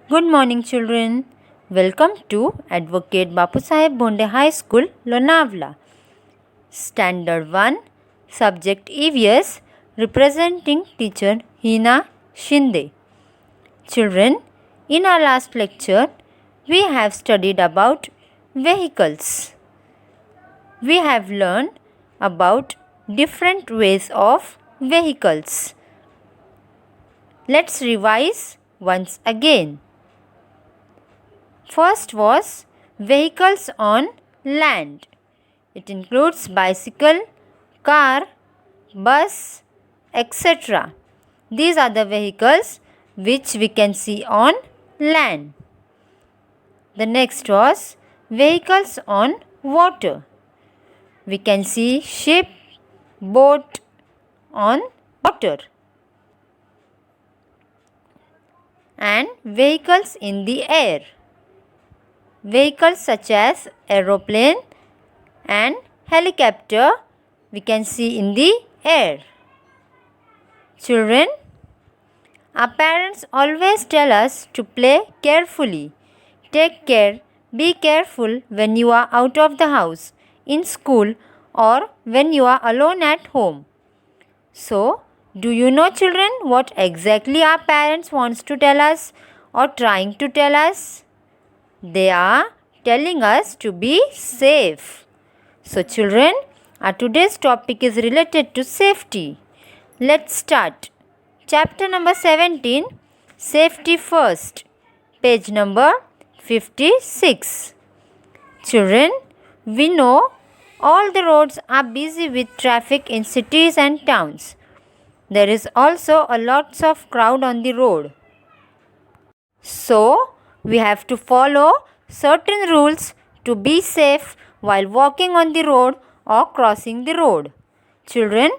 Good morning, children. Welcome to Advocate Bapu Saheb Bonde High School, Lonavla. Standard 1, Subject EVS, representing teacher Hina Shinde. Children, in our last lecture, we have studied about vehicles. We have learned about different ways of vehicles. Let's revise once again. First was vehicles on land. It includes bicycle, car, bus, etc. These are the vehicles which we can see on land. The next was vehicles on water. We can see ship, boat on water, and vehicles in the air. Vehicles such as aeroplane and helicopter we can see in the air. Children, our parents always tell us to play carefully. Take care, be careful when you are out of the house, in school, or when you are alone at home. So, do you know, children, what exactly our parents wants to tell us or trying to tell us? They are telling us to be safe. So, children, our today's topic is related to safety. Let's start. Chapter number 17, Safety First, page number 56. Children, we know all the roads are busy with traffic in cities and towns. There is also a lots of crowd on the road. So, we have to follow certain rules to be safe while walking on the road or crossing the road. Children,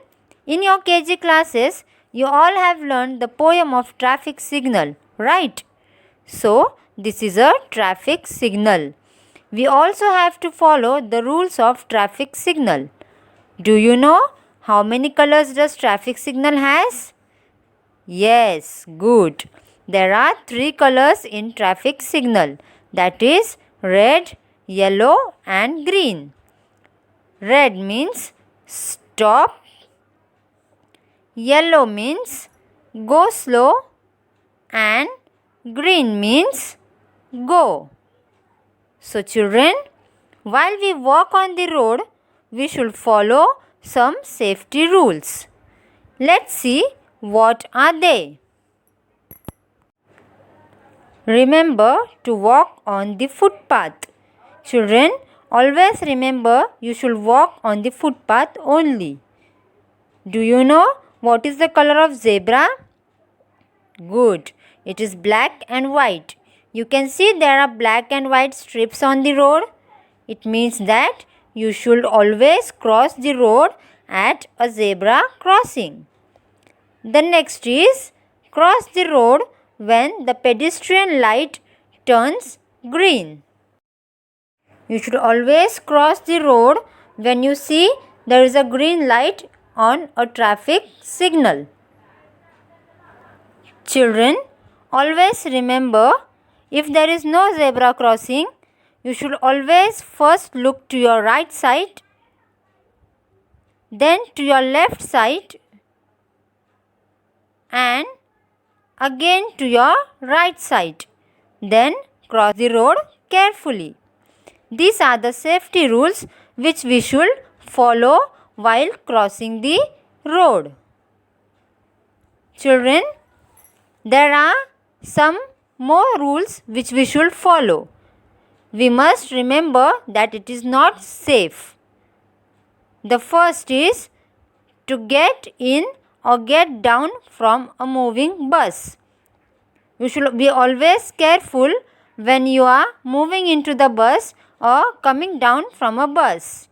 in your KG classes, you all have learned the poem of traffic signal, right? So, this is a traffic signal. We also have to follow the rules of traffic signal. Do you know how many colors does traffic signal has? Yes, good. There are 3 colors in traffic signal, that is red, yellow and green. Red means stop, yellow means go slow and green means go. So children, while we walk on the road, we should follow some safety rules. Let's see what are they. Remember to walk on the footpath. Children, always remember you should walk on the footpath only. Do you know what is the color of zebra? Good. It is black and white. You can see there are black and white strips on the road. It means that you should always cross the road at a zebra crossing. The next is cross the road when the pedestrian light turns green. You should always cross the road when you see there is a green light on a traffic signal. Children, always remember, if there is no zebra crossing, you should always first look to your right side, then to your left side, and again to your right side. Then cross the road carefully. These are the safety rules which we should follow while crossing the road. Children, there are some more rules which we should follow. We must remember that it is not safe. The first is to get in or get down from a moving bus. You should be always careful when you are moving into the bus or coming down from a bus.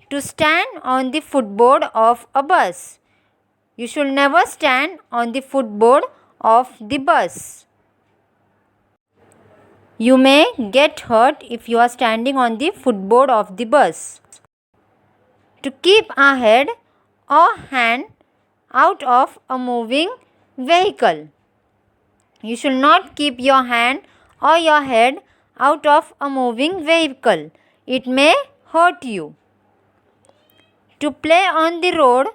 To stand on the footboard of a bus. You should never stand on the footboard of the bus. You may get hurt if you are standing on the footboard of the bus. To keep our head or hand out of a moving vehicle. You should not keep your hand or your head out of a moving vehicle. It may hurt you. To play on the road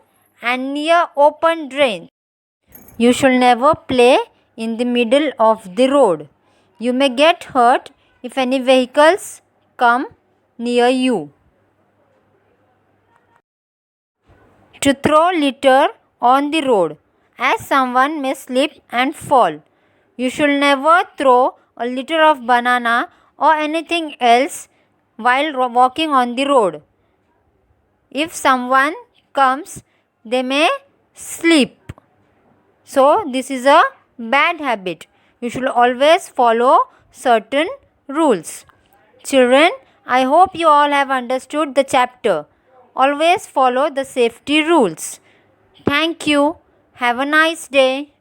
and near open drains. You should never play in the middle of the road. You may get hurt if any vehicles come near you. To throw litter on the road, as someone may slip and fall. You should never throw a litter of banana or anything else while walking on the road. If someone comes, they may slip. So, this is a bad habit. You should always follow certain rules. Children, I hope you all have understood the chapter. Always follow the safety rules. Thank you. Have a nice day.